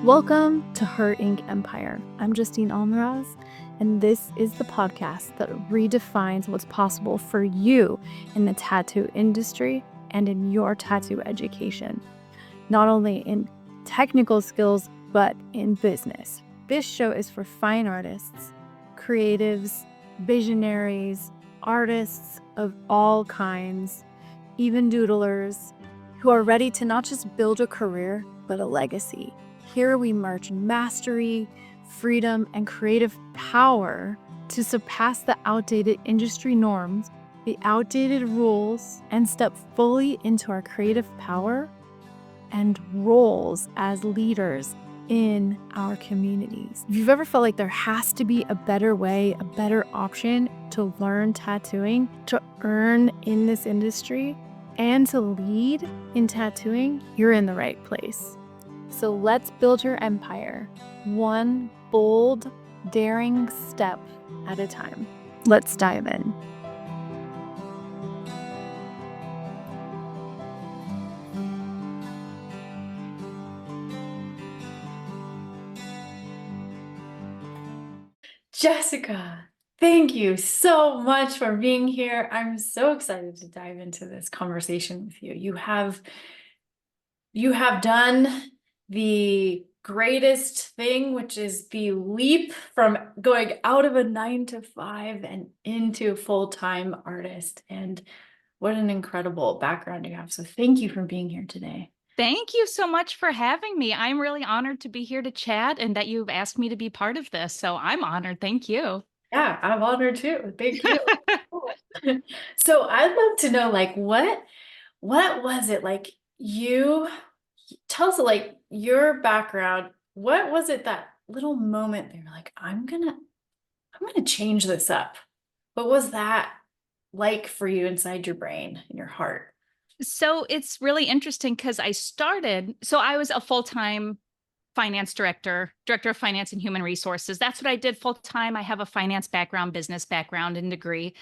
Welcome to Her Ink Empire. I'm Justine Almaraz, and this is the podcast that redefines what's possible for you in the tattoo industry and in your tattoo education, not only in technical skills, but in business. This show is for fine artists, creatives, visionaries, artists of all kinds, even doodlers, who are ready to not just build a career, but a legacy. Here we merge mastery, freedom, and creative power to surpass the outdated industry norms, the outdated rules, and step fully into our creative power and roles as leaders in our communities. If you've ever felt like there has to be a better way, a better option to learn tattooing, to earn in this industry, and to lead in tattooing, you're in the right place. So let's build your empire, one bold, daring step at a time. Let's dive in. Jessica, thank you so much for being here. I'm so excited to dive into this conversation with you. You have done the greatest thing, which is the leap from going out of a 9 to 5 and into a full-time artist. And what an incredible background you have. So thank you for being here today. Thank you so much for having me. I'm really honored to be here to chat and that you've asked me to be part of this. So I'm honored. Thank you. Yeah, I'm honored too. Thank you. So I'd love to know, like, what was it like? You tell us, like, your background. What was it, that little moment there, like, I'm gonna change this up? What was that like for you inside your brain and your heart? So it's really interesting because I was a full-time finance director of finance and human resources. That's what I did full time. I have a finance background, business background, and degree.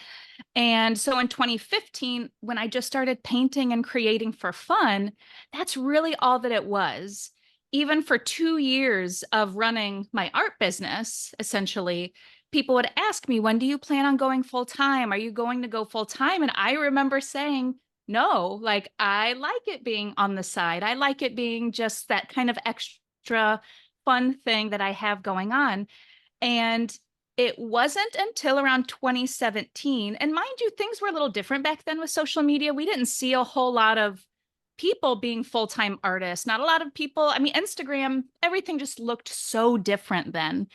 And so in 2015, when I just started painting and creating for fun, that's really all that it was. Even for 2 years of running my art business, essentially, people would ask me, when do you plan on going full time? Are you going to go full time? And I remember saying, no, like I like it being on the side. I like it being just that kind of extra fun thing that I have going on. And it wasn't until around 2017, and mind you, things were a little different back then with social media. We didn't see a whole lot of people being full-time artists, not a lot of people. I mean, Instagram, everything just looked so different then.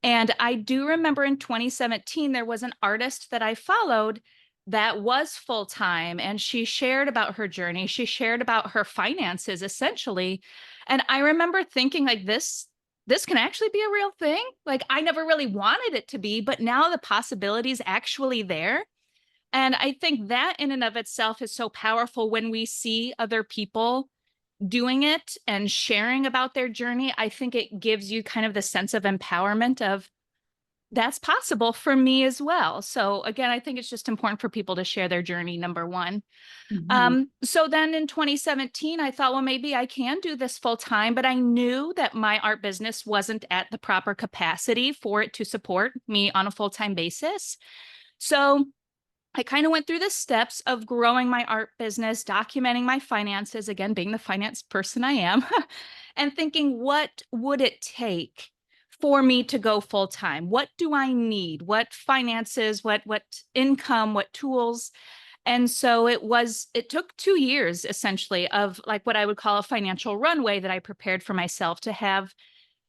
And I do remember in 2017, there was an artist that I followed that was full-time, and she shared about her journey. She shared about her finances, essentially. And I remember thinking, like, this can actually be a real thing. Like, I never really wanted it to be, but now the possibility is actually there. And I think that in and of itself is so powerful when we see other people doing it and sharing about their journey. I think it gives you kind of the sense of empowerment of that's possible for me as well. So again, I think it's just important for people to share their journey, number one. So then in 2017, I thought, well, maybe I can do this full time, but I knew that my art business wasn't at the proper capacity for it to support me on a full-time basis. So I kind of went through the steps of growing my art business, documenting my finances, again, being the finance person I am, and thinking, what would it take for me to go full time? What do I need? What finances, what income, what tools? And so it took 2 years essentially of like what I would call a financial runway that I prepared for myself to have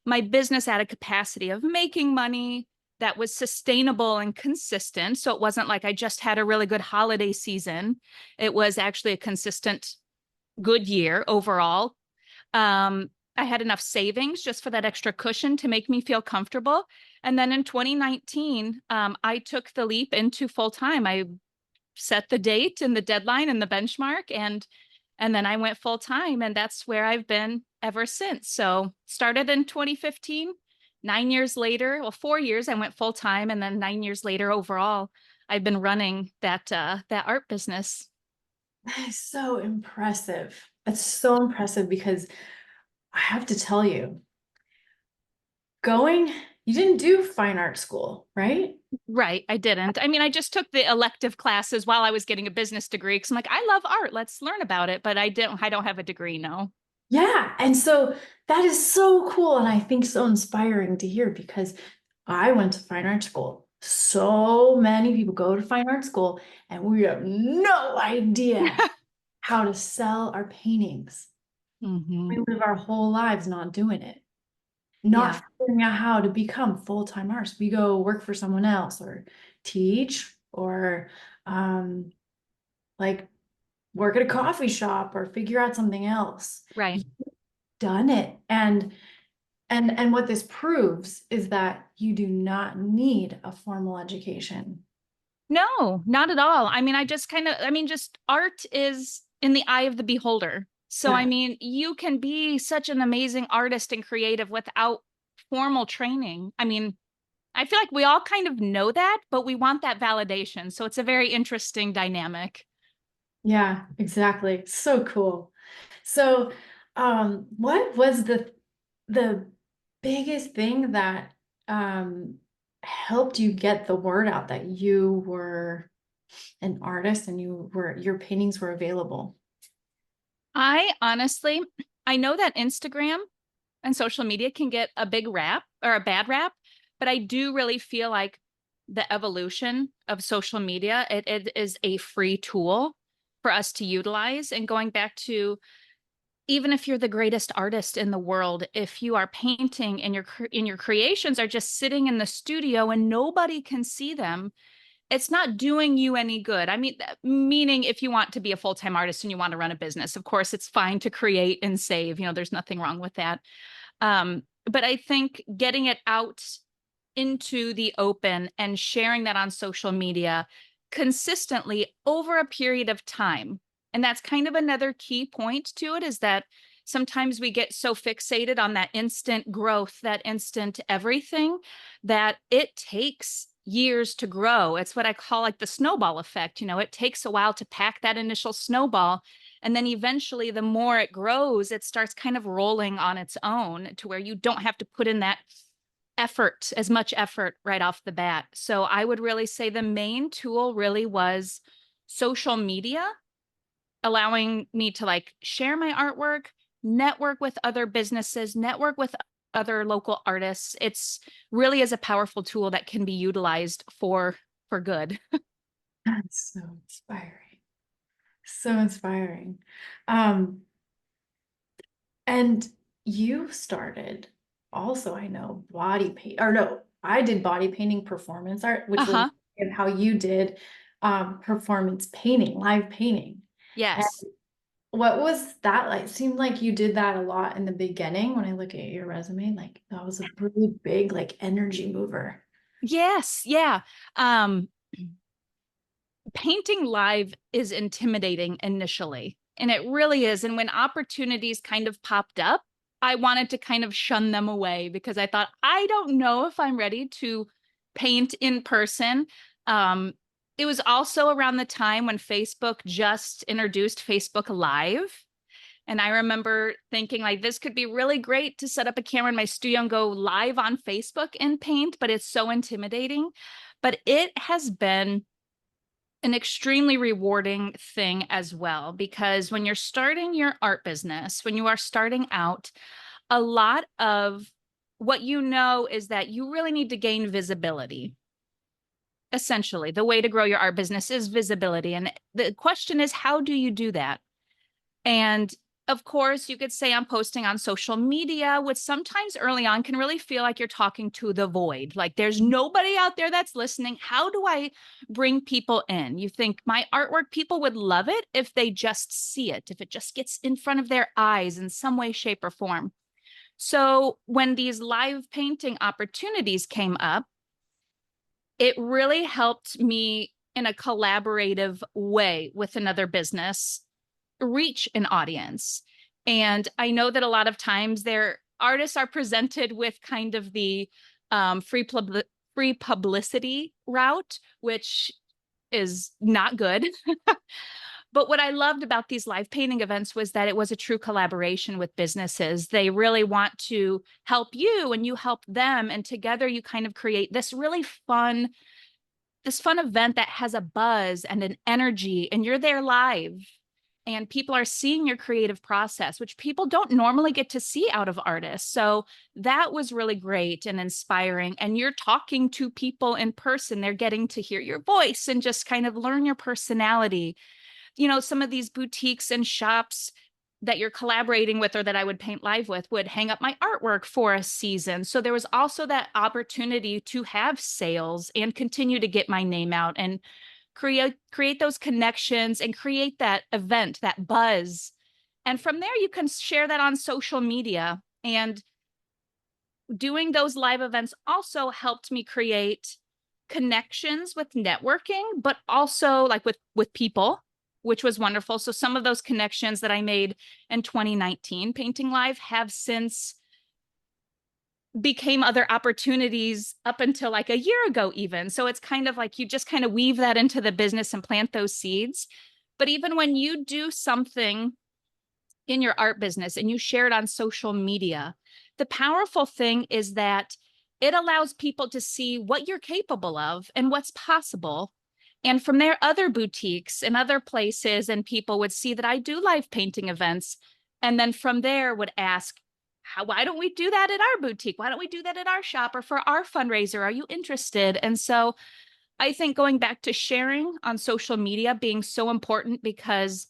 my business at a capacity of making money that was sustainable and consistent. So it wasn't like I just had a really good holiday season. It was actually a consistent good year overall. I had enough savings just for that extra cushion to make me feel comfortable. And then in 2019, I took the leap into full time. I set the date and the deadline and the benchmark, and then I went full time, and that's where I've been ever since. So started in 2015, 9 years later, well, 4 years I went full time, and then 9 years later overall, I've been running that art business. That is so impressive. It's so impressive because I have to tell you, you didn't do fine art school, right? Right. I didn't. I mean, I just took the elective classes while I was getting a business degree because I'm like, I love art. Let's learn about it. But I don't have a degree, no. Yeah. And so that is so cool. And I think so inspiring to hear because I went to fine art school. So many people go to fine art school and we have no idea how to sell our paintings. Hmm. We live our whole lives not doing it, Yeah. not figuring out how to become full-time artists. We go work for someone else or teach or um, like work at a coffee shop or figure out something else. Right. You've done it. And what this proves is that you do not need a formal education. No, not at all. I mean, just art is in the eye of the beholder. So, I Yeah. mean, you can be such an amazing artist and creative without formal training. I mean, I feel like we all kind of know that, but we want that validation. So it's a very interesting dynamic. Yeah, exactly. So cool. So, what was the biggest thing that helped you get the word out that you were an artist and your paintings were available? I honestly, I know that Instagram and social media can get a big rap or a bad rap, but I do really feel like the evolution of social media, it is a free tool for us to utilize. And going back to even if you're the greatest artist in the world, if you are painting and your creations are just sitting in the studio and nobody can see them, it's not doing you any good. I mean, meaning if you want to be a full-time artist and you want to run a business, of course, it's fine to create and save. There's nothing wrong with that. But I think getting it out into the open and sharing that on social media consistently over a period of time. And that's kind of another key point to it is that sometimes we get so fixated on that instant growth, that instant everything, that it takes years to grow. It's what I call like the snowball effect. It takes a while to pack that initial snowball. And then eventually, the more it grows, it starts kind of rolling on its own to where you don't have to put in that effort, as much effort right off the bat. So I would really say the main tool really was social media, allowing me to like share my artwork, network with other businesses, network with other local artists. It's really is a powerful tool that can be utilized for good. That's so inspiring. So inspiring. Um, and you started also, I know, body paint, or no, I did body painting performance art, which was Uh-huh. how you did performance painting, live painting. And Yes. what was that like? It seemed like you did that a lot in the beginning when I look at your resume, like that was a really big like energy mover. Yes. Yeah. Um, Painting live is intimidating initially, and it really is. And when opportunities kind of popped up, I wanted to kind of shun them away because I thought, I don't know if I'm ready to paint in person. Um, it was also around the time when Facebook just introduced Facebook Live. And I remember thinking, like, this could be really great to set up a camera in my studio and go live on Facebook and paint, but it's so intimidating. But it has been an extremely rewarding thing as well, because when you're starting your art business, when you are starting out, a lot of what you know is that you really need to gain visibility. Essentially, the way to grow your art business is visibility. And the question is, how do you do that? And of course, you could say I'm posting on social media, which sometimes early on can really feel like you're talking to the void. Like there's nobody out there that's listening. How do I bring people in? You think my artwork, people would love it if they just see it, if it just gets in front of their eyes in some way, shape, or form. So when these live painting opportunities came up, it really helped me in a collaborative way with another business reach an audience. And I know that a lot of times their artists are presented with kind of the free publicity route, which is not good. But what I loved about these live painting events was that it was a true collaboration with businesses. They really want to help you and you help them. And together you kind of create this really fun, this fun event that has a buzz and an energy, and you're there live. And people are seeing your creative process, which people don't normally get to see out of artists. So that was really great and inspiring. And you're talking to people in person. They're getting to hear your voice and just kind of learn your personality. You know, some of these boutiques and shops that you're collaborating with or that I would paint live with would hang up my artwork for a season. So there was also that opportunity to have sales and continue to get my name out and create those connections and create that event, that buzz. And from there, you can share that on social media. And doing those live events also helped me create connections with networking, but also like with people, which was wonderful. So some of those connections that I made in 2019 painting live have since became other opportunities up until like a year ago even. So it's kind of like you just kind of weave that into the business and plant those seeds. But even when you do something in your art business and you share it on social media, the powerful thing is that it allows people to see what you're capable of and what's possible. And from there, other boutiques and other places and people would see that I do live painting events. And then from there would ask, why don't we do that at our boutique? Why don't we do that at our shop or for our fundraiser? Are you interested? And so I think going back to sharing on social media being so important because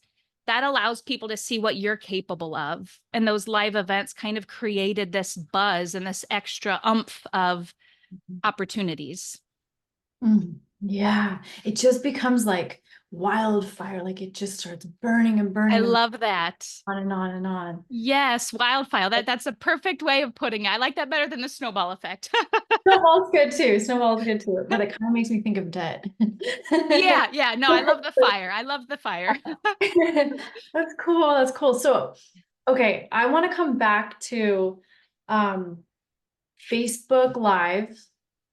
that allows people to see what you're capable of. And those live events kind of created this buzz and this extra oomph of opportunities. Yeah, it just becomes like wildfire, like it just starts burning and burning I and love that. on and on and on. Yes, wildfire. That's a perfect way of putting it. I like that better than the snowball effect. Snowball's good too. Snowball's good too, but it kind of makes me think of debt. Yeah. No, I love the fire. I love the fire. That's cool. That's cool. So, okay, I want to come back to Facebook Live,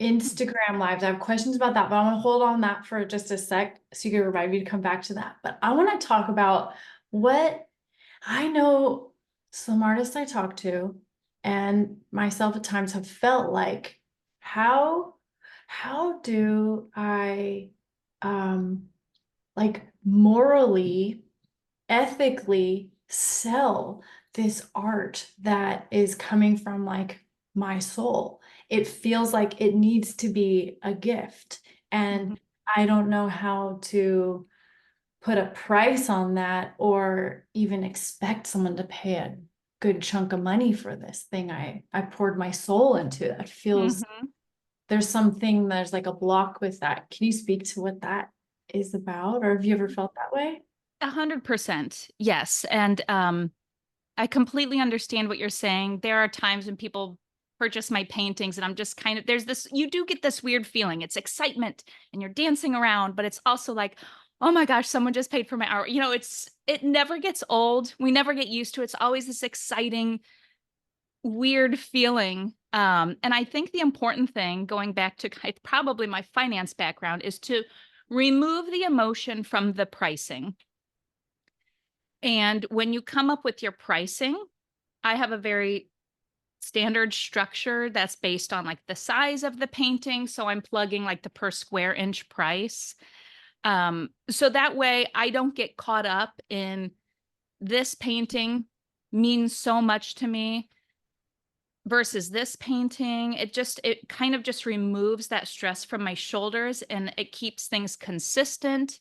Instagram Lives. I have questions about that, but I want to hold on that for just a sec so you can remind me to come back to that. But I want to talk about what I know some artists I talk to and myself at times have felt like how do I like morally, ethically sell this art that is coming from like my soul? It feels like it needs to be a gift, and I don't know how to put a price on that or even expect someone to pay a good chunk of money for this thing I poured my soul into. That feels there's like a block with that. Can you speak to what that is about, or have you ever felt that way? 100%. Yes. And I completely understand what you're saying. There are times when people purchase my paintings and I'm just kind of, there's this, you do get this weird feeling. It's excitement and you're dancing around, but it's also like, oh my gosh, someone just paid for my art. You know, it never gets old. We never get used to it. It's always this exciting, weird feeling. And I think the important thing, going back to probably my finance background, is to remove the emotion from the pricing. And when you come up with your pricing, I have a very standard structure that's based on like the size of the painting. So I'm plugging like the per square inch price. So that way I don't get caught up in this painting means so much to me versus this painting. It kind of just removes that stress from my shoulders and it keeps things consistent.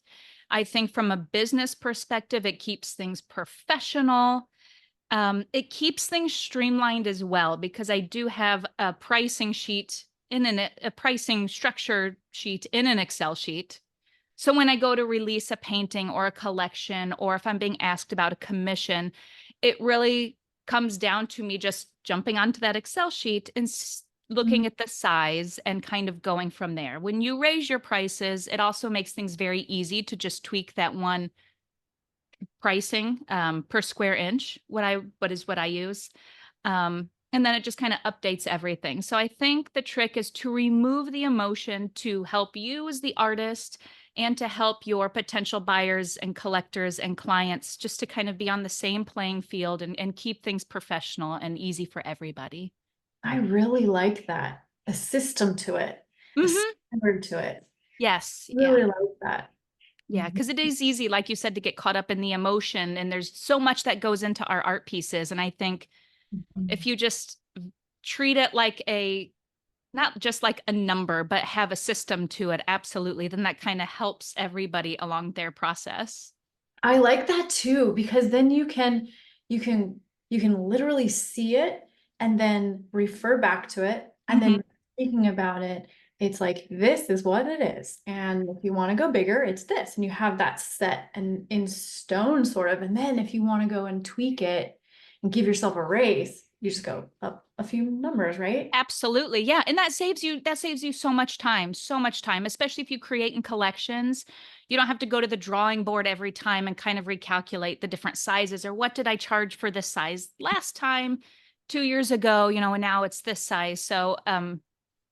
I think from a business perspective, it keeps things professional. It keeps things streamlined as well, because I do have a pricing sheet a pricing structure sheet in an Excel sheet. So when I go to release a painting or a collection, or if I'm being asked about a commission, it really comes down to me just jumping onto that Excel sheet and looking at the size and kind of going from there. When you raise your prices, it also makes things very easy to just tweak that one pricing per square inch, what I use. And then it just kind of updates everything. So I think the trick is to remove the emotion to help you as the artist and to help your potential buyers and collectors and clients just to kind of be on the same playing field and keep things professional and easy for everybody. I really like that. A system to it, a Hmm. standard to it. Yes. Yeah. Really like that. Yeah. Because it is easy, like you said, to get caught up in the emotion. And there's so much that goes into our art pieces. And I think Mhm. if you just treat it like not just like a number, but have a system to it, absolutely, then that kind of helps everybody along their process. I like that too, because then you can you can literally see it and then refer back to it. And Hmm. then thinking about it, it's like this is what it is. And if you want to go bigger, it's this. And you have that set and in stone sort of. And then if you want to go and tweak it and give yourself a raise, you just go up a few numbers, right? Absolutely. Yeah. And that saves you so much time, especially if you create in collections. You don't have to go to the drawing board every time and kind of recalculate the different sizes or what did I charge for this size last time 2 years ago, and now it's this size. So I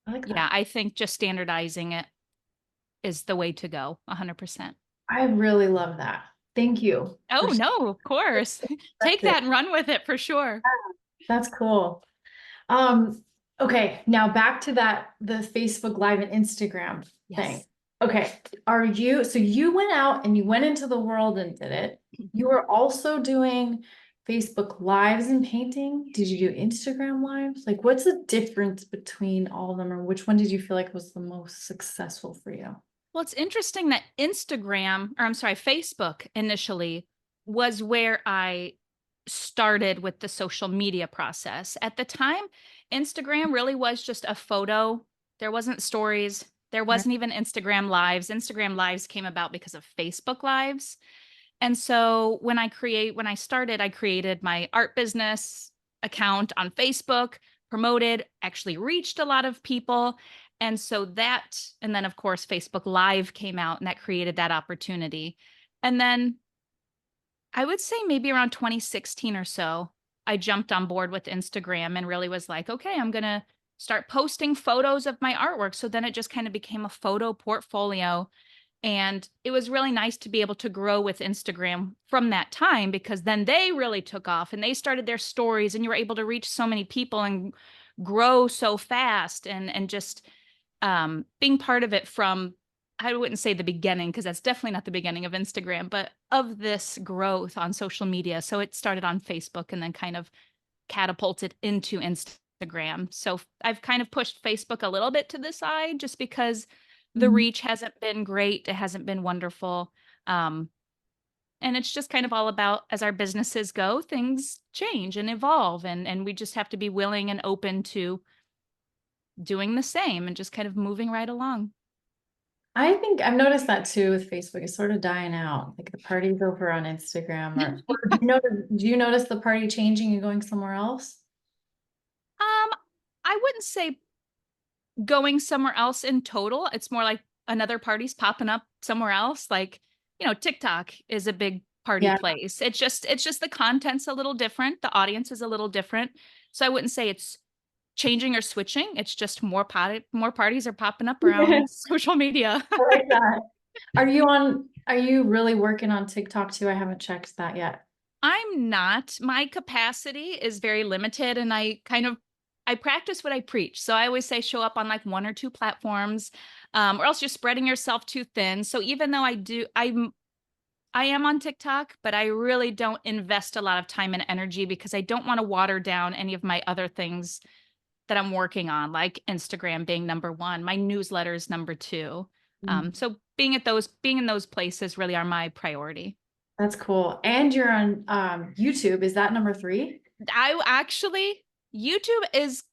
like yeah, that. I think just standardizing it is the way to go, 100%. I really love that. Thank you for Oh, no, of course. Take perspective. that and run with it for sure. That's cool. Um, okay, now back to the Facebook Live and Instagram thing. Yes. Okay, so you went out and you went into the world and did it. You were also doing Facebook Lives and painting. Did you do Instagram Lives? Like, what's the difference between all of them, or which one did you feel like was the most successful for you? Well, it's interesting that Facebook initially was where I started with the social media process. At the time, Instagram really was just a photo. There wasn't stories. There Right. wasn't even Instagram lives. Instagram lives came about because of Facebook lives. And so when I started, I created my art business account on Facebook, promoted, actually reached a lot of people. And then of course, Facebook Live came out and that created that opportunity. And then I would say maybe around 2016 or so, I jumped on board with Instagram and really was like, okay, I'm going to start posting photos of my artwork. So then it just kind of became a photo portfolio. And it was really nice to be able to grow with Instagram from that time because then they really took off and they started their stories and you were able to reach so many people and grow so fast and just being part of it from, I wouldn't say the beginning because that's definitely not the beginning of Instagram, but of this growth on social media. So it started on Facebook and then kind of catapulted into Instagram. So I've kind of pushed Facebook a little bit to the side just because the Mhm. reach hasn't been great. It hasn't been wonderful. Um, and it's just kind of all about as our businesses go, things change and evolve. And we just have to be willing and open to doing the same and just kind of moving right along. I think I've noticed that too with Facebook. It's sort of dying out. Like the party's over on Instagram, or do you notice the party changing and going somewhere else? I wouldn't say going somewhere else in total. It's more like another party's popping up somewhere else. Like, TikTok is a big party Yeah. place. It's just the content's a little different. The audience is a little different. So I wouldn't say it's changing or switching. It's just more parties are popping up I around social media. like that. Are you really working on TikTok too? I haven't checked that yet. I'm not. My capacity is very limited and I practice what I preach. So I always say show up on like one or two platforms, or else you're spreading yourself too thin. So even though I am on TikTok, but I really don't invest a lot of time and energy because I don't want to water down any of my other things that I'm working on, like Instagram being number one, my newsletter is number two. Mm. So being in those places really are my priority. That's cool. And you're on YouTube. Is that number three? I actually, YouTube is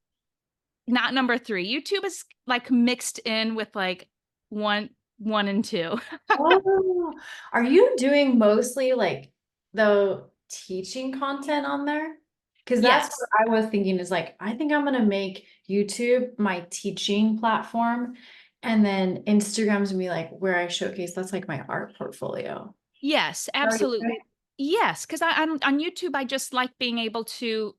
not number three. YouTube is like mixed in with like one and two. Oh, are you doing mostly like the teaching content on there? Because that's what Yes. I was thinking is like, I think I'm gonna make YouTube my teaching platform, and then Instagram's gonna be like where I showcase that's like my art portfolio. Yes, Right, absolutely. right. Yes, because I'm on YouTube, I just like being able to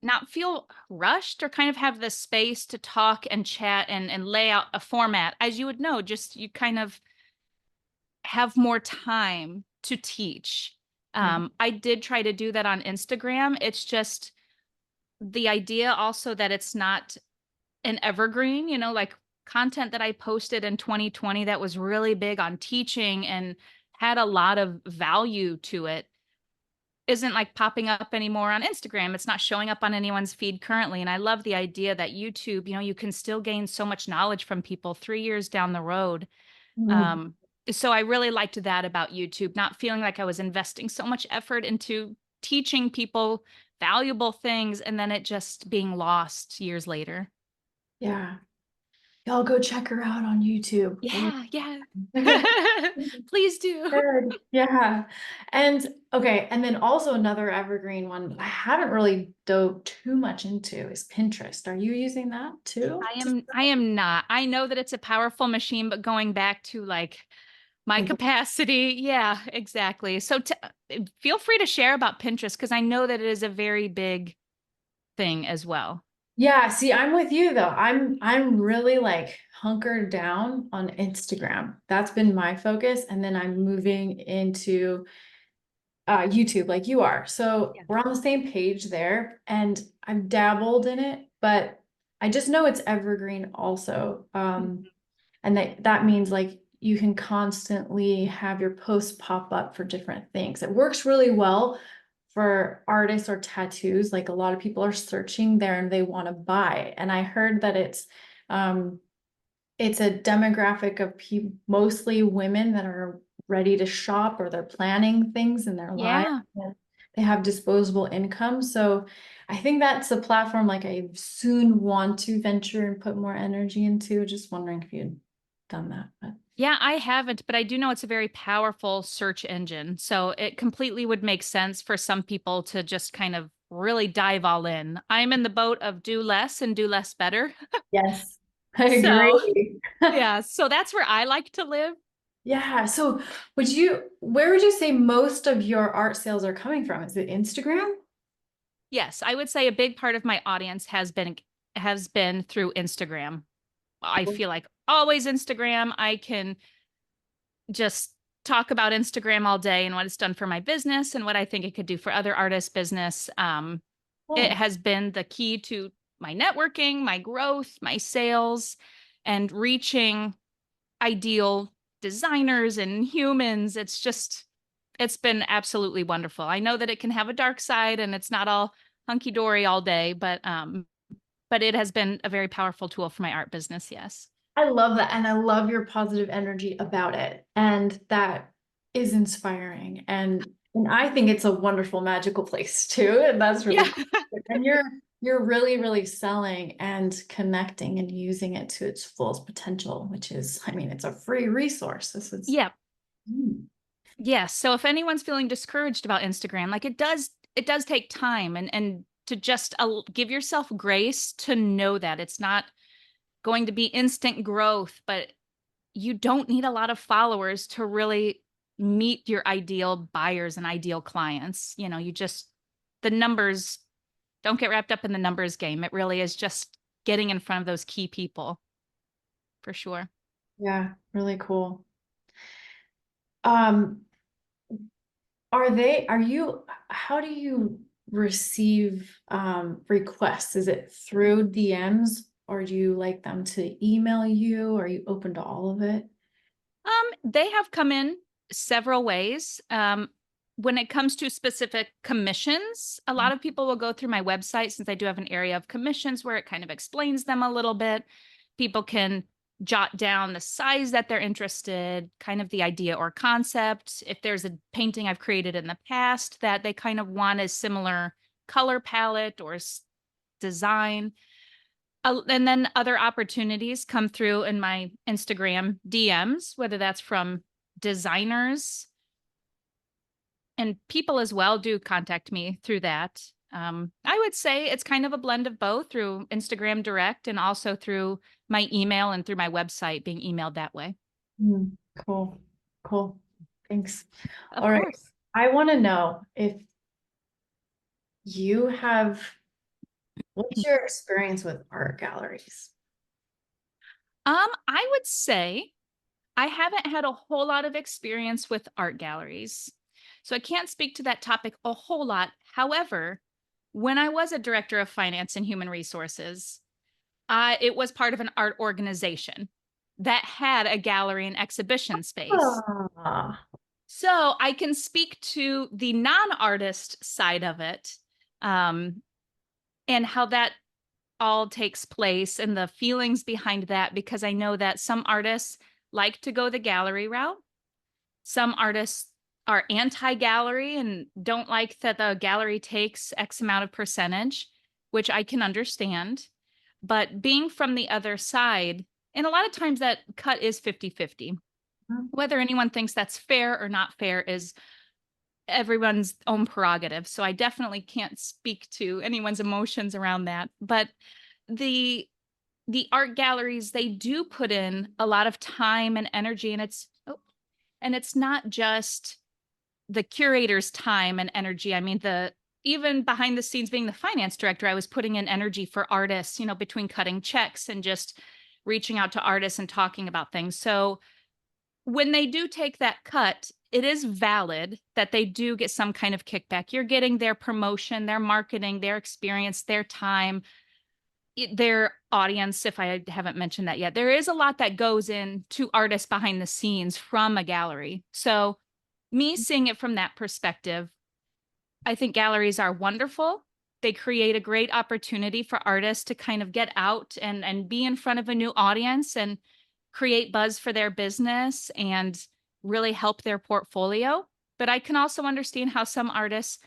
not feel rushed or kind of have the space to talk and chat and lay out a format. As you would know, just you kind of have more time to teach. I did try to do that on Instagram. It's just the idea also that it's not an evergreen, like content that I posted in 2020 that was really big on teaching and had a lot of value to it isn't like popping up anymore on Instagram. It's not showing up on anyone's feed currently. And I love the idea that YouTube, you can still gain so much knowledge from people 3 years down the road. Mm. Um, so I really liked that about YouTube, not feeling like I was investing so much effort into teaching people valuable things and then it just being lost years later. Yeah. Y'all go check her out on YouTube. Yeah, yeah. Please do. Good. Yeah. And okay, and then also another evergreen one I haven't really dove too much into is Pinterest. Are you using that too? I am not. I know that it's a powerful machine, but going back to like my capacity, yeah, exactly. So feel free to share about Pinterest because I know that it is a very big thing as well. Yeah, see, I'm with you though. I'm really like hunkered down on Instagram. That's been my focus, and then I'm moving into YouTube like you are. So Yeah. we're on the same page there, and I've dabbled in it, but I just know it's evergreen also. And that means like you can constantly have your posts pop up for different things. It works really well for artists or tattoos. Like a lot of people are searching there and they want to buy. And I heard that it's a demographic of people, mostly women that are ready to shop or they're planning things in their lives. Yeah. And they have disposable income. So I think that's a platform like I soon want to venture and put more energy into. Just wondering if you'd done that. But Yeah, I haven't, but I do know it's a very powerful search engine. So it completely would make sense for some people to just kind of really dive all in. I'm in the boat of do less and do less better. yes, I So, agree. yeah, so that's where I like to live. Yeah. So where would you say most of your art sales are coming from? Is it Instagram? Yes, I would say a big part of my audience has been through Instagram. I feel like always Instagram. I can just talk about Instagram all day and what it's done for my business and what I think it could do for other artists' business. It Oh, has been the key to my networking, my growth, my sales, and reaching ideal designers and humans. It's been absolutely wonderful. I know that it can have a dark side and it's not all hunky dory all day, but it has been a very powerful tool for my art business. Yes. I love that. And I love your positive energy about it. And that is inspiring. And I think it's a wonderful, magical place too. And that's really Yeah. cool. And you're really, really selling and connecting and using it to its fullest potential, which is, I mean, it's a free resource. This is Yeah. mm, Yes. So if anyone's feeling discouraged about Instagram, like it does take time and to just give yourself grace to know that it's not going to be instant growth, but you don't need a lot of followers to really meet your ideal buyers and ideal clients. The numbers don't get wrapped up in the numbers game. It really is just getting in front of those key people for sure. yeah, really cool. Um, how do you receive requests? Is it through DMs or do you like them to email you? Are you open to all of it? They have come in several ways. When it comes to specific commissions, a lot of people will go through my website since I do have an area of commissions where it kind of explains them a little bit. People can jot down the size that they're interested, kind of the idea or concept. If there's a painting I've created in the past that they kind of want a similar color palette or design. And then other opportunities come through in my Instagram DMs, whether that's from designers and people as well do contact me through that. I would say it's kind of a blend of both through Instagram direct and also through my email and through my website being emailed that way. Mm, cool. Cool. Thanks. Of All right. course. I want to know if you have, what's your experience with art galleries? I would say I haven't had a whole lot of experience with art galleries, so I can't speak to that topic a whole lot. However, when I was a director of finance and human resources, it was part of an art organization that had a gallery and exhibition space. Ah, So I can speak to the non-artist side of it, um, and how that all takes place and the feelings behind that, because I know that some artists like to go the gallery route. Some artists are anti-gallery and don't like that the gallery takes X amount of percentage, which I can understand. But being from the other side, and a lot of times that cut is 50-50. Whether anyone thinks that's fair or not fair is everyone's own prerogative. So I definitely can't speak to anyone's emotions around that. But the the art galleries, they do put in a lot of time and energy, and it's not just the curator's time and energy. I mean, the even behind the scenes, being the finance director, I was putting in energy for artists, between cutting checks and just reaching out to artists and talking about things. So when they do take that cut, it is valid that they do get some kind of kickback. You're getting their promotion, their marketing, their experience, their time, their audience, if I haven't mentioned that yet. There is a lot that goes into artists behind the scenes from a gallery. So me seeing it from that perspective, I think galleries are wonderful. They create a great opportunity for artists to kind of get out and be in front of a new audience and create buzz for their business and really help their portfolio. But I can also understand how some artists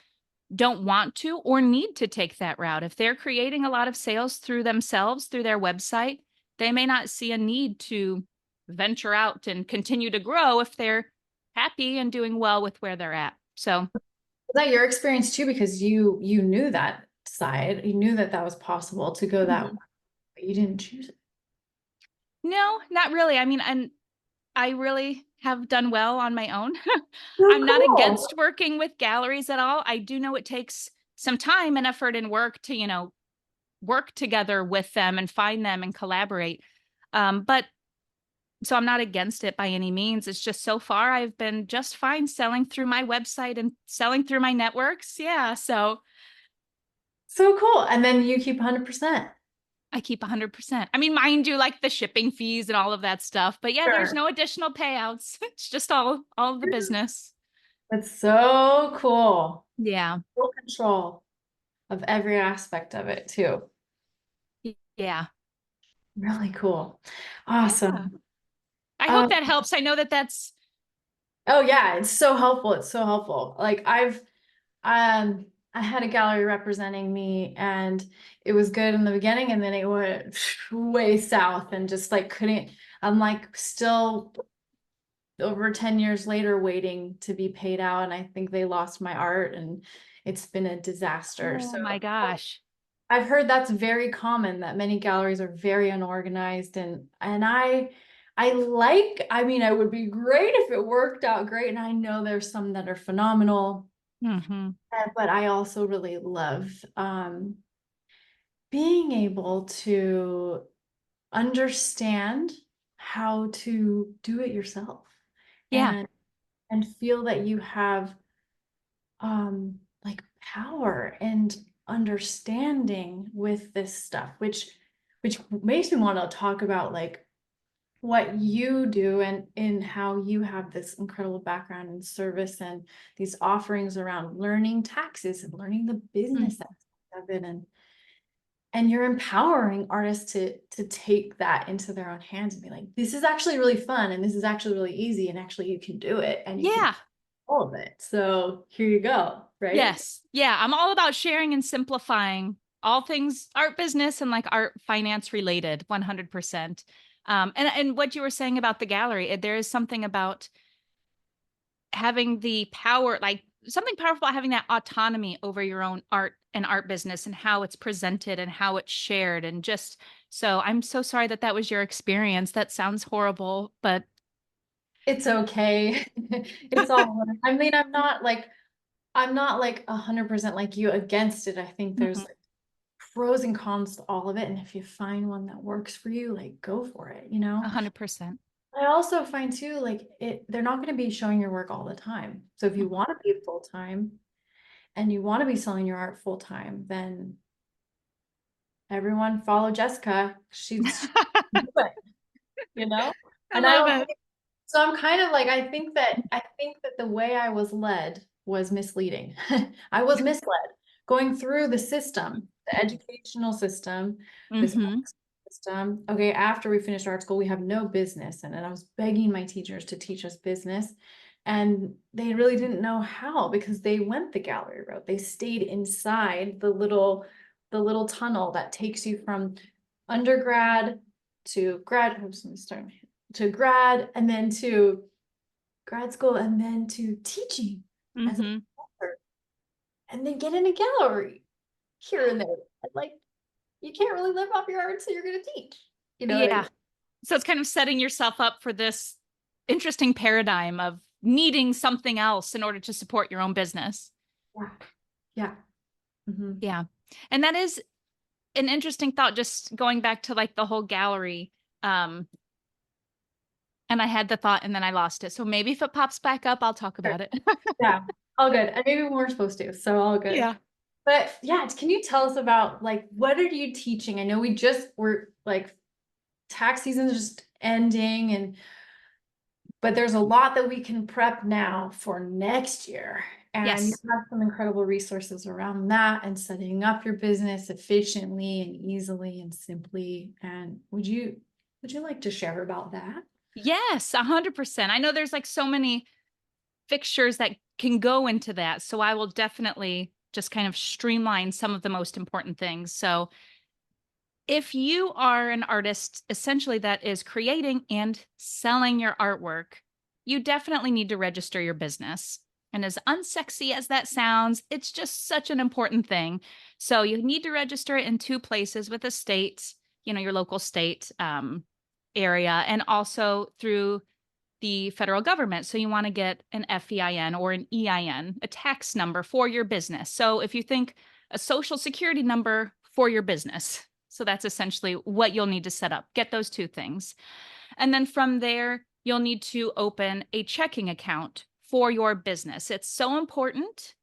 don't want to or need to take that route. If they're creating a lot of sales through themselves, through their website, they may not see a need to venture out and continue to grow if they're happy and doing well with where they're at. So, was that your experience too? Because you knew that side, you knew that that was possible to go that way, but you didn't choose it. no, not really. I mean, and I really have done well on my own. So I'm not cool. against working with galleries at all. I do know it takes some time and effort and work to, work together with them and find them and collaborate. But so I'm not against it by any means. It's just so far I've been just fine selling through my website and selling through my networks. Yeah. So So cool. And then you keep 100%. I keep 100%. I mean, mind you, like the shipping fees and all of that stuff. But yeah, there's Sure. no additional payouts. It's just all the business. That's so cool. Yeah. Full control of every aspect of it too. Yeah. Really cool. Yeah. Awesome. I hope Um, that helps. I know that that's oh yeah, it's so helpful. It's so helpful. Like I had a gallery representing me and it was good in the beginning and then it went way south and just like couldn't, I'm like still over 10 years later waiting to be paid out and I think they lost my art and it's been a disaster. oh So my gosh. I've heard that's very common that many galleries are very unorganized and I mean I would be great if it worked out great and I know there's some that are phenomenal. Hmm. But I also really love being able to understand how to do it yourself Yeah. and feel that you have like power and understanding with this stuff, which makes me want to talk about like what you do and in how you have this incredible background in service and these offerings around learning taxes and learning the business Mm. aspect of it and you're empowering artists to take that into their own hands and be like, this is actually really fun and this is actually really easy and actually you can do it and you can Yeah. all of it. So here you go, right? Yes. Yeah. I'm all about sharing and simplifying all things art business and like art finance related 100%. And what you were saying about the gallery, there is something about having the power, like something powerful about having that autonomy over your own art and art business and how it's presented and how it's shared. And just so I'm so sorry that that was your experience. That sounds horrible, but It's okay. It's all, I mean, I'm not like 100% like you against it. I think there's Mhm. like pros and cons to all of it. And if you find one that works for you, like go for it, you know? 100%. I also find too, like they're not going to be showing your work all the time. So if you want to be full time and you want to be selling your art full time, then everyone follow Jessica. She's do it, you know? I And I love don't it. think so. I'm kind of like, I think that the way I was led was misleading. I was misled going through the system, the educational system, this Hmm. system. Okay, after we finished art school, we have no business. And then I was begging my teachers to teach us business. And they really didn't know how because they went the gallery route. They stayed inside the little tunnel that takes you from undergrad to grad. To grad and then to grad school and then to teaching as a Hmm. professor and then get in a gallery here and there. And like you can't really live off your art, so you're gonna teach. You know what I Yeah. mean? So it's kind of setting yourself up for this interesting paradigm of needing something else in order to support your own business. Yeah. Yeah. Hmm. Yeah. And that is an interesting thought, just going back to like the whole gallery. Um, and I had the thought and then I lost it. So maybe if it pops back up, I'll talk Sure. about it. Yeah. All good. And maybe we weren't supposed to, so all good. Yeah. But yeah, can you tell us about like what are you teaching? I know we just were like tax season is just ending and but there's a lot that we can prep now for next year. And you Yes. have some incredible resources around that and setting up your business efficiently and easily and simply. And would you like to share about that? Yes, 100%. I know there's like so many fixtures that can go into that. So I will definitely just kind of streamline some of the most important things. So if you are an artist essentially that is creating and selling your artwork, you definitely need to register your business. And as unsexy as that sounds, it's just such an important thing. So you need to register it in two places with the state, your local state area, and also through the federal government. So you want to get an FEIN or an EIN, a tax number for your business. So if you think a social security number for your business, so that's essentially what you'll need to set up. Get those two things. And then from there, you'll need to open a checking account for your business. It's so important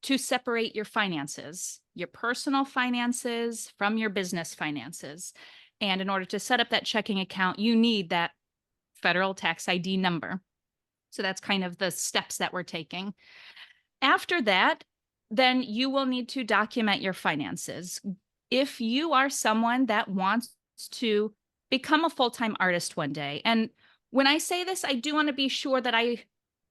to separate your finances, your personal finances from your business finances. And in order to set up that checking account, you need that federal tax ID number. So that's kind of the steps that we're taking. After that, then you will need to document your finances. If you are someone that wants to become a full-time artist one day, and when I say this, I do want to be sure that I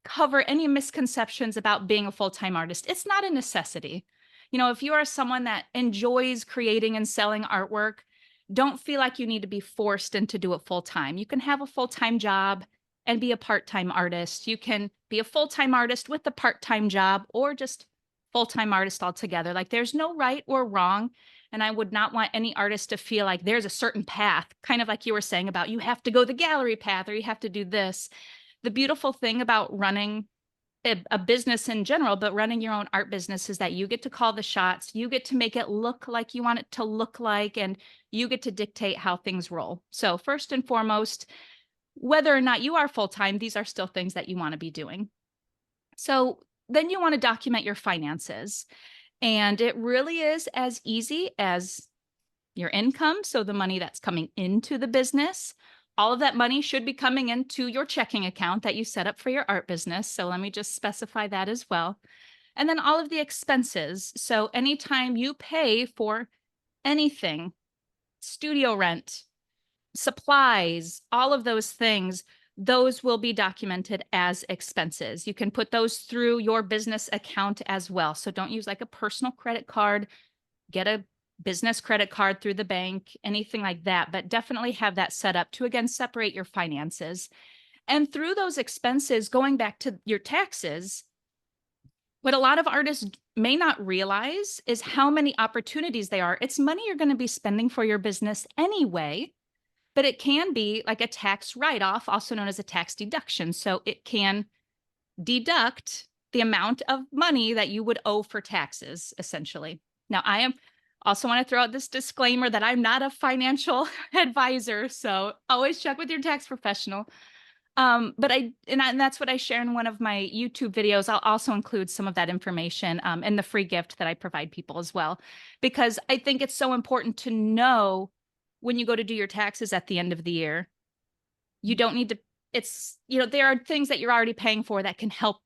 cover any misconceptions about being a full-time artist. It's not a necessity. If you are someone that enjoys creating and selling artwork, don't feel like you need to be forced into do it full-time. You can have a full-time job and be a part-time artist. You can be a full-time artist with a part-time job or just full-time artist altogether. Like there's no right or wrong. And I would not want any artist to feel like there's a certain path, kind of like you were saying about you have to go the gallery path or you have to do this. The beautiful thing about running a business in general, but running your own art business is that you get to call the shots. You get to make it look like you want it to look like, and you get to dictate how things roll. So first and foremost, whether or not you are full-time, these are still things that you want to be doing. So then you want to document your finances. And it really is as easy as your income. So the money that's coming into the business, all of that money should be coming into your checking account that you set up for your art business. So let me just specify that as well. And then all of the expenses. So anytime you pay for anything, studio rent, supplies, all of those things, those will be documented as expenses. You can put those through your business account as well. So don't use like a personal credit card, get a business credit card through the bank, anything like that, but definitely have that set up to, again, separate your finances. And through those expenses, going back to your taxes, what a lot of artists may not realize is how many opportunities they are. It's money you're going to be spending for your business anyway, but it can be like a tax write-off, also known as a tax deduction. So it can deduct the amount of money that you would owe for taxes, essentially. Now, I am also want to throw out this disclaimer that I'm not a financial advisor, so always check with your tax professional. And that's what I share in one of my YouTube videos. I'll also include some of that information in the free gift that I provide people as well, because I think it's so important to know when you go to do your taxes at the end of the year. You don't need to, there are things that you're already paying for that can help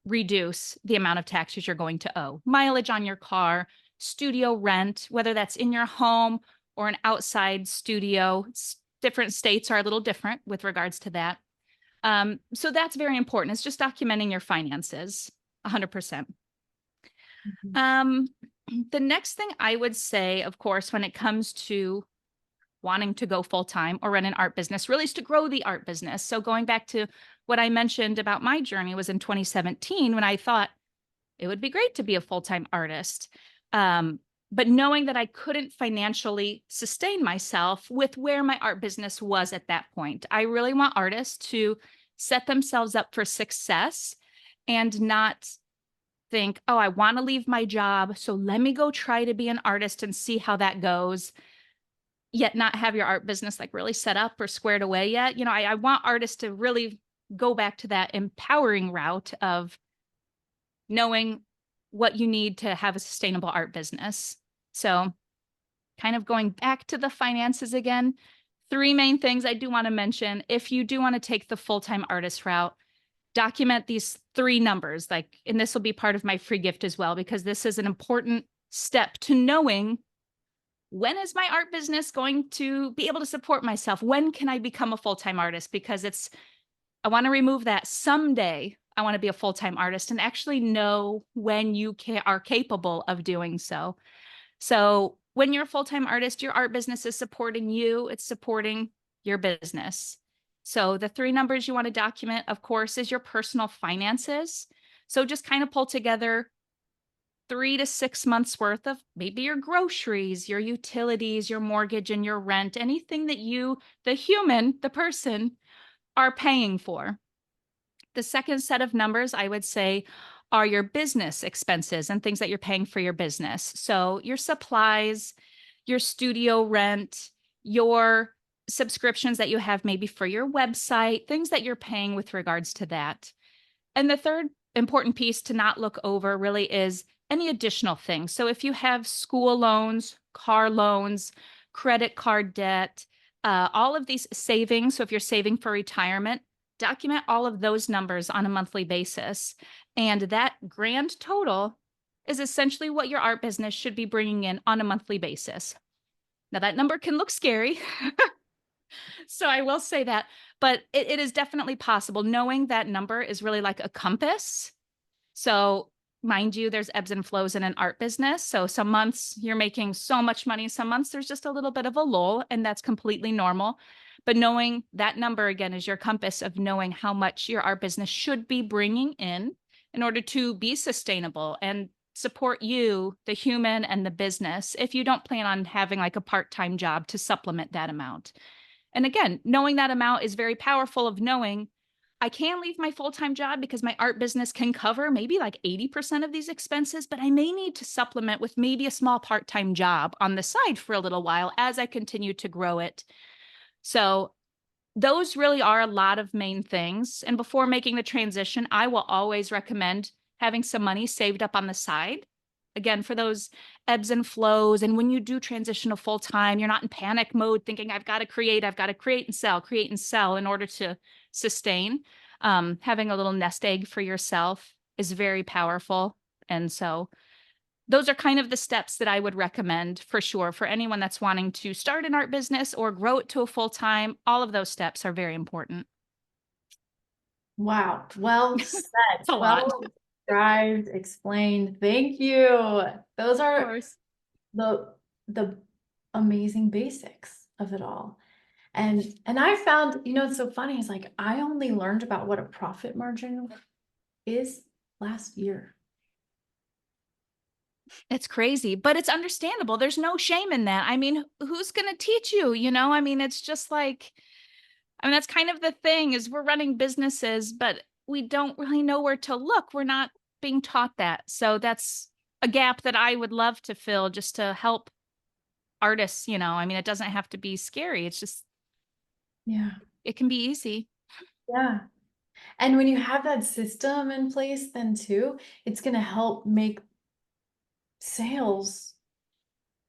reduce the amount of taxes you're going to owe. Mileage on your car, studio rent, whether that's in your home or an outside studio. Different states are a little different with regards to that. So that's very important. It's just documenting your finances 100%. The next thing I would say, of course, when it comes to wanting to go full-time or run an art business, really is to grow the art business. So going back to what I mentioned about my journey was in 2017 when I thought it would be great to be a full-time artist. But knowing that I couldn't financially sustain myself with where my art business was at that point. I really want artists to set themselves up for success and not think, oh, I want to leave my job, so let me go try to be an artist and see how that goes, yet not have your art business like really set up or squared away yet. I want artists to really go back to that empowering route of knowing what you need to have a sustainable art business. So kind of going back to the finances again, 3 main things I do want to mention. If you do want to take the full-time artist route, document these 3 numbers, and this will be part of my free gift as well, because this is an important step to knowing when is my art business going to be able to support myself? When can I become a full-time artist? Because I want to remove that someday. I want to be a full-time artist and actually know when you are capable of doing so. So when you're a full-time artist, your art business is supporting you. It's supporting your business. So the 3 numbers you want to document, of course, is your personal finances. So just kind of pull together 3 to 6 months worth of maybe your groceries, your utilities, your mortgage, and your rent, anything that you, the person, are paying for. The second set of numbers I would say are your business expenses and things that you're paying for your business. So your supplies, your studio rent, your subscriptions that you have maybe for your website, things that you're paying with regards to that. And the third important piece to not look over really is any additional things. So if you have school loans, car loans, credit card debt, all of these savings, so if you're saving for retirement, document all of those numbers on a monthly basis. And that grand total is essentially what your art business should be bringing in on a monthly basis. Now, that number can look scary. So I will say that, but it is definitely possible. Knowing that number is really like a compass. So mind you, there's ebbs and flows in an art business. So some months you're making so much money, some months there's just a little bit of a lull, and that's completely normal. But knowing that number again is your compass of knowing how much your art business should be bringing in order to be sustainable and support you, the human and the business, if you don't plan on having like a part-time job to supplement that amount. And again, knowing that amount is very powerful of knowing I can leave my full-time job because my art business can cover maybe like 80% of these expenses, but I may need to supplement with maybe a small part-time job on the side for a little while as I continue to grow it. So those really are a lot of main things. And before making the transition, I will always recommend having some money saved up on the side. Again, for those ebbs and flows. And when you do transition to full time, you're not in panic mode thinking, I've got to create and sell in order to sustain. Having a little nest egg for yourself is very powerful. And so those are kind of the steps that I would recommend for sure for anyone that's wanting to start an art business or grow it to a full time. All of those steps are very important. Wow. Well said. It's a lot. Well described, explained. Thank you. Those Of are course. the amazing basics of it all. And I found, it's so funny, it's like I only learned about what a profit margin is last year. It's crazy, but it's understandable. There's no shame in that. I mean, who's going to teach you? I mean, it's just like, that's kind of the thing is we're running businesses, but we don't really know where to look. We're not being taught that. So that's a gap that I would love to fill just to help artists, I mean, it doesn't have to be scary. It's just, Yeah. it can be easy. Yeah. And when you have that system in place, then too, it's going to help make sales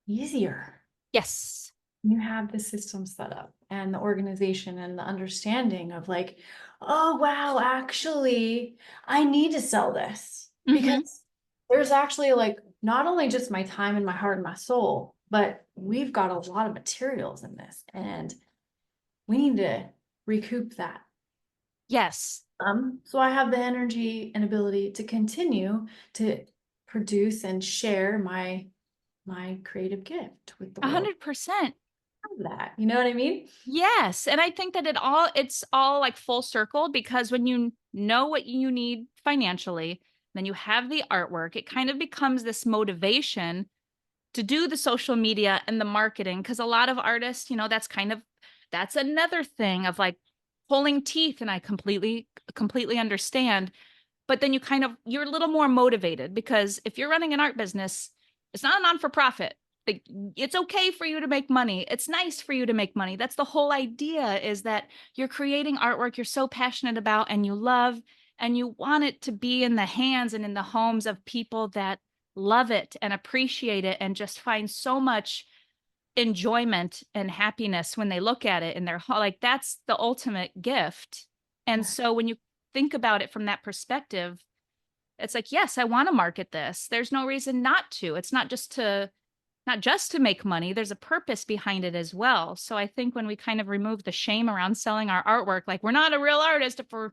easier. Yes. You have the system set up and the organization and the understanding of like, oh, wow, actually, I need to sell this Mm-hmm. because there's actually like not only just my time and my heart and my soul, but we've got a lot of materials in this and we need to recoup that. Yes. So I have the energy and ability to continue to produce and share my creative gift with the world. 100%. That, you know what I mean? Yes. And I think that it's all like full circle, because when you know what you need financially, then you have the artwork, it kind of becomes this motivation to do the social media and the marketing. Because a lot of artists, that's another thing of like pulling teeth. And I completely understand. But then you're a little more motivated, because if you're running an art business, it's not a non-for-profit. Like, it's okay for you to make money. It's nice for you to make money. That's the whole idea, is that you're creating artwork you're so passionate about and you love, and you want it to be in the hands and in the homes of people that love it and appreciate it and just find so much enjoyment and happiness when they look at it in their like, that's the ultimate gift. And Yeah. so when you think about it from that perspective, it's like, yes, I want to market this. There's no reason not to. It's not just to make money. There's a purpose behind it as well. So I think when we kind of remove the shame around selling our artwork, like, we're not a real artist if we're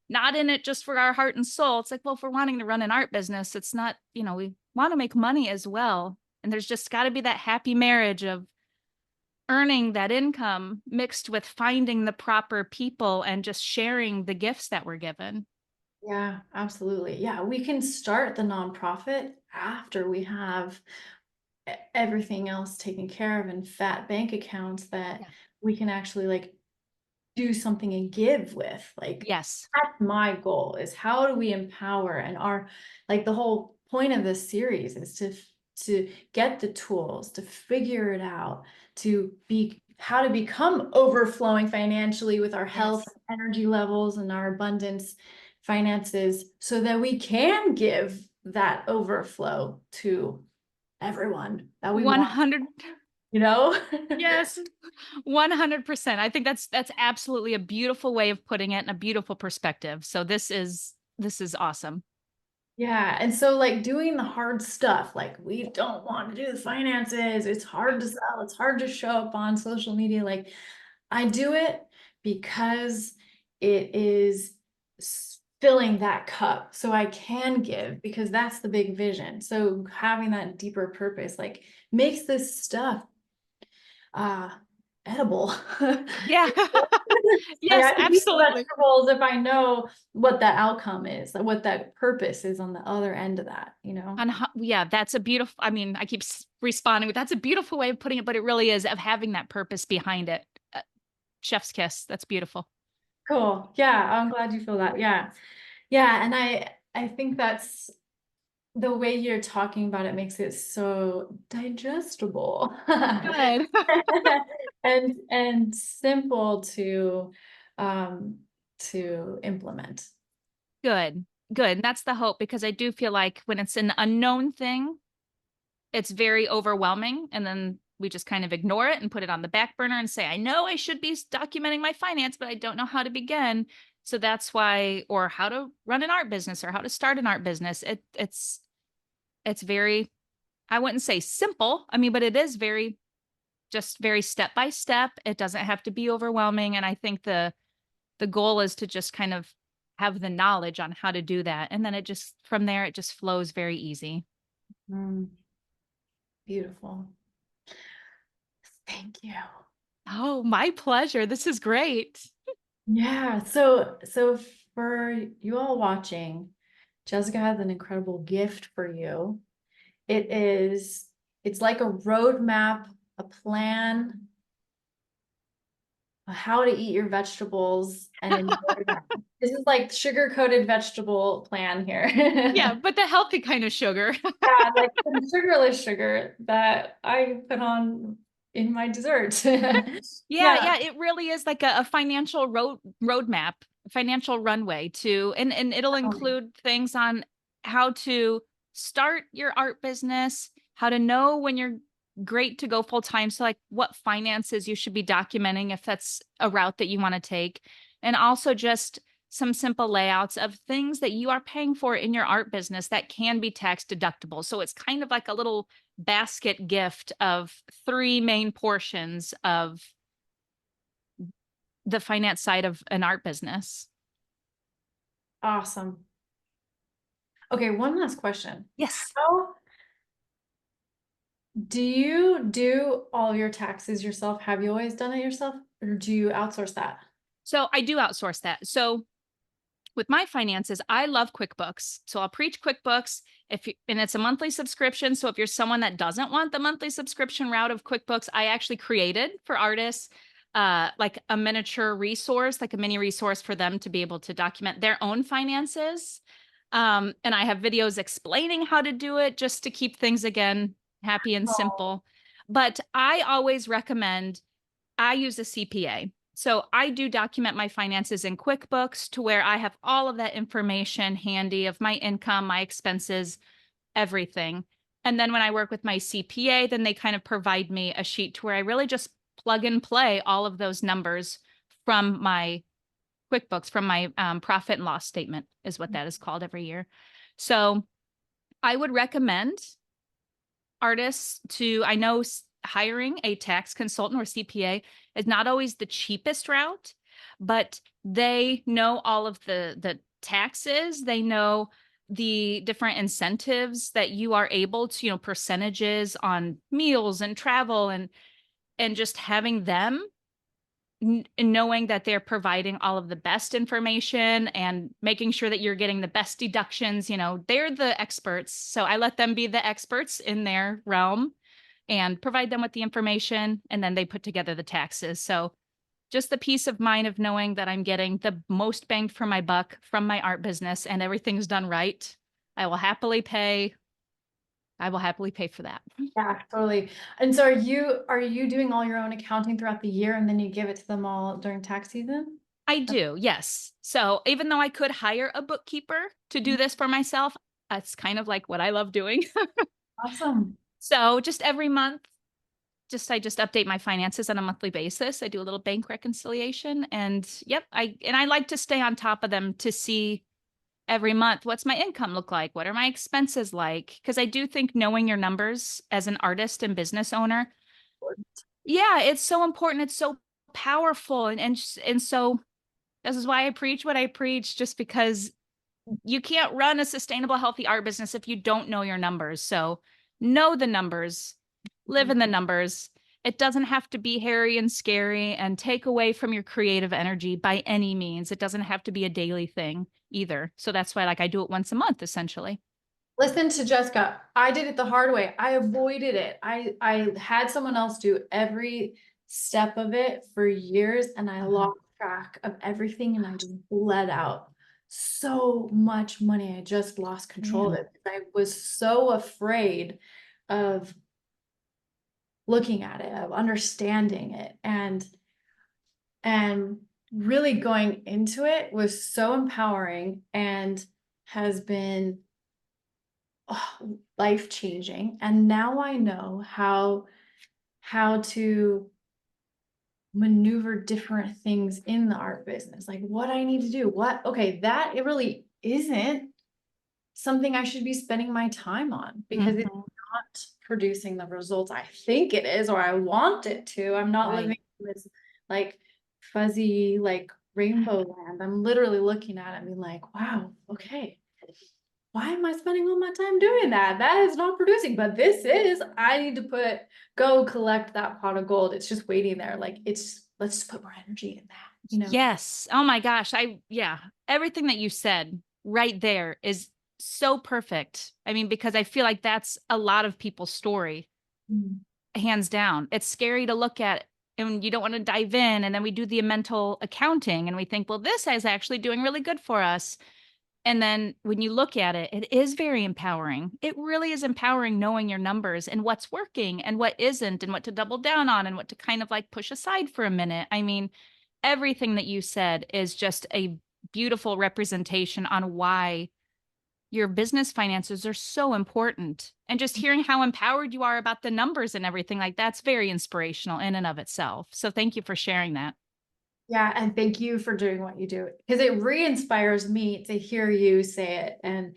not in it just for our heart and soul. It's like, well, if we're wanting to run an art business, it's not, we want to make money as well. And there's just got to be that happy marriage of earning that income mixed with finding the proper people and just sharing the gifts that we're given. Yeah, absolutely. Yeah, we can start the nonprofit after we have everything else taken care of and fat bank accounts that Yeah. we can actually like do something and give with. Like Yes. that's my goal, is how do we empower, and our like the whole point of this series is to get the tools to figure it out, to be how to become overflowing financially with our health, Yes. energy levels, and our abundance finances, so that we can give that overflow to everyone that we want, 100. you know? Yes. 100%. I think that's absolutely a beautiful way of putting it and a beautiful perspective. So this is awesome. Yeah, and so like doing the hard stuff, like we don't want to do the finances, it's hard to sell, it's hard to show up on social media. Like I do it because it is filling that cup so I can give, because that's the big vision. So having that deeper purpose like makes this stuff uh edible. Yeah. Like Yes, I can eat absolutely. vegetables if I know what that outcome is, what that purpose is on the other end of that, you know? Yeah, that's a beautiful, I mean, I keep responding with, that's a beautiful way of putting it, but it really is, of having that purpose behind it. Chef's kiss. That's beautiful. Cool. Yeah, I'm glad you feel that. Yeah. Yeah, and I think that's the way you're talking about it makes it so digestible. Good. And simple um to implement. Good. Good. And that's the hope, because I do feel like when it's an unknown thing, it's very overwhelming. And then we just kind of ignore it and put it on the back burner and say, I know I should be documenting my finance, but I don't know how to begin. So that's why, or how to run an art business or how to start an art business. It's very, I wouldn't say simple. I mean, but it is just very step by step. It doesn't have to be overwhelming. And I think the goal is to just kind of have the knowledge on how to do that. And then from there, it just flows very easy. Mm, beautiful. Thank you. Oh, my pleasure. This is great. Yeah, so for you all watching, Jessica has an incredible gift for you. It's like a roadmap, a plan, how to eat your vegetables and enjoy them. This is like sugar-coated vegetable plan here. Yeah, but the healthy kind of sugar. Yeah, like some sugarless sugar that I put on in my dessert. Yeah, Yeah, yeah, it really is like a financial roadmap. financial runway to, and it'll include things on how to start your art business, how to know when you're great to go full time. So like what finances you should be documenting if that's a route that you want to take. And also just some simple layouts of things that you are paying for in your art business that can be tax deductible. So it's kind of like a little basket gift of three main portions of the finance side of an art business. Awesome. Okay, one last question. Yes. How do you do all your taxes yourself? Have you always done it yourself, or do you outsource that? So I do outsource that. So with my finances, I love QuickBooks. So I'll preach QuickBooks and it's a monthly subscription. So if you're someone that doesn't want the monthly subscription route of QuickBooks, I actually created for artists like a miniature resource, like a mini resource for them to be able to document their own finances. And I have videos explaining how to do it just to keep things, again, happy and simple. But I always recommend I use a CPA. So I do document my finances in QuickBooks to where I have all of that information handy of my income, my expenses, everything. And then when I work with my CPA, then they kind of provide me a sheet to where I really just plug and play all of those numbers from my QuickBooks, from my profit and loss statement is what that is called every year. So I would recommend artists to, I know hiring a tax consultant or CPA is not always the cheapest route, but they know all of the taxes. They know the different incentives that you are able to, percentages on meals and travel, and just having them knowing that they're providing all of the best information and making sure that you're getting the best deductions. They're the experts. So I let them be the experts in their realm and provide them with the information, and then they put together the taxes. So just the peace of mind of knowing that I'm getting the most bang for my buck from my art business and everything's done right. I will happily pay for that. Yeah, totally. And so are you doing all your own accounting throughout the year and then you give it to them all during tax season? I do, yes. So even though I could hire a bookkeeper to do this for myself, that's kind of like what I love doing. Awesome. So just every month, I just update my finances on a monthly basis. I do a little bank reconciliation, and yep, I like to stay on top of them to see every month, what's my income look like? What are my expenses like? Because I do think knowing your numbers as an artist and business owner, yeah, it's so important. It's so powerful. And so this is why I preach what I preach, just because you can't run a sustainable, healthy art business if you don't know your numbers. So know the numbers, live in the numbers. It doesn't have to be hairy and scary and take away from your creative energy by any means. It doesn't have to be a daily thing either. So that's why I do it once a month, essentially. Listen to Jessica. I did it the hard way. I avoided it. I had someone else do every step of it for years, and I lost track of everything, and I just bled out so much money. I just lost control of it. I was so afraid of looking at it, of understanding it, and really going into it was so empowering and has been life-changing. And now I know how to maneuver different things in the art business, like what I need to do, okay, that it really isn't something I should be spending my time on because it's not producing the results I think it is or I want it to. I'm not living in this like fuzzy like rainbow land. I'm literally looking at it and being like, wow, okay, why am I spending all my time doing that? That is not producing, but this is. I need to go collect that pot of gold. It's just waiting there. Like let's just put more energy in that, Yes. Oh my gosh. Everything that you said right there is so perfect. I mean, because I feel like that's a lot of people's story, hands down. It's scary to look at and you don't want to dive in. And then we do the mental accounting and we think, well, this is actually doing really good for us. And then when you look at it, it is very empowering. It really is empowering knowing your numbers and what's working and what isn't and what to double down on and what to kind of like push aside for a minute. I mean, everything that you said is just a beautiful representation on why your business finances are so important. And just hearing how empowered you are about the numbers and everything, like that's very inspirational in and of itself. So thank you for sharing that. Yeah, and thank you for doing what you do, because it re-inspires me to hear you say it. And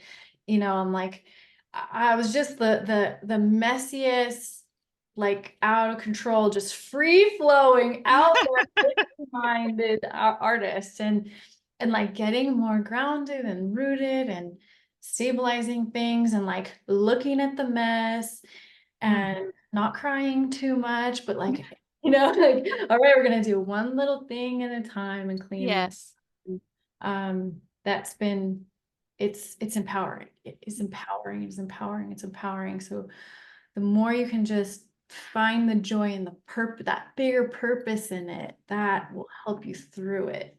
I'm like, I was just the messiest, like out of control, just free flowing out there, minded artist, and like getting more grounded and rooted and stabilizing things and like looking at the mess and not crying too much, but like like, all right, we're gonna do one little thing at a time and clean this. Yes. That's been, it's empowering. It is empowering. It's empowering. It's empowering. So the more you can just find the joy and the purpose, that bigger purpose in it, that will help you through it.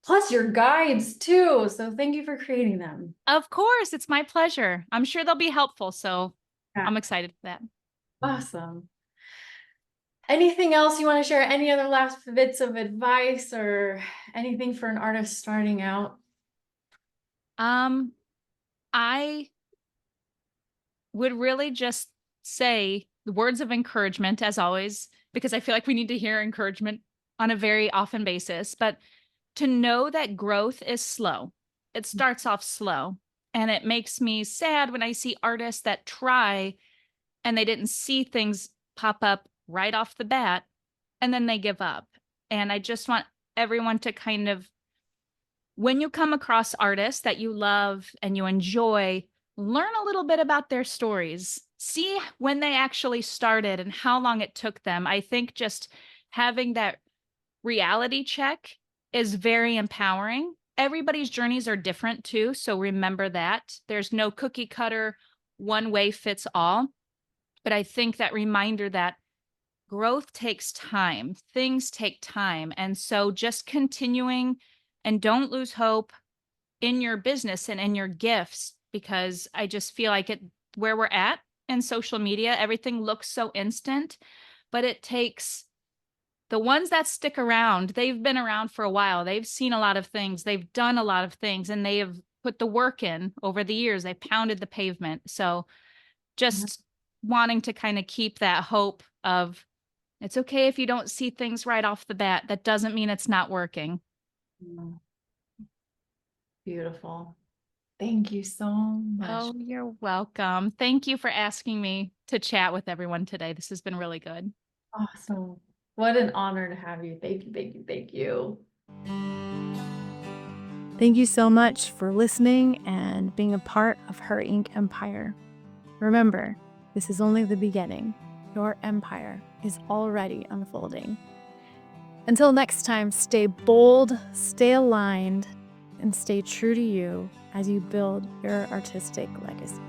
Plus your guides too. So thank you for creating them. Of course, it's my pleasure. I'm sure they'll be helpful. So Yeah. I'm excited for that. Awesome. Anything else you want to share? Any other last bits of advice or anything for an artist starting out? I would really just say the words of encouragement, as always, because I feel like we need to hear encouragement on a very often basis, but to know that growth is slow. It starts off slow, and it makes me sad when I see artists that try and they didn't see things pop up right off the bat, and then they give up. And I just want everyone to kind of, when you come across artists that you love and you enjoy, learn a little bit about their stories. See when they actually started and how long it took them. I think just having that reality check is very empowering. Everybody's journeys are different too. So remember that there's no cookie cutter, one way fits all. But I think that reminder that growth takes time, things take time. And so just continuing, and don't lose hope in your business and in your gifts, because I just feel like where we're at in social media, everything looks so instant, but it takes the ones that stick around. They've been around for a while. They've seen a lot of things. They've done a lot of things, and they have put the work in over the years. They pounded the pavement. So just wanting to kind of keep that hope of, it's okay if you don't see things right off the bat. That doesn't mean it's not working. Beautiful. Thank you so much. Oh, you're welcome. Thank you for asking me to chat with everyone today. This has been really good. Awesome. What an honor to have you. Thank you, thank you, thank you. Thank you so much for listening and being a part of Her Ink Empire. Remember, this is only the beginning. Your empire is already unfolding. Until next time, stay bold, stay aligned, and stay true to you as you build your artistic legacy.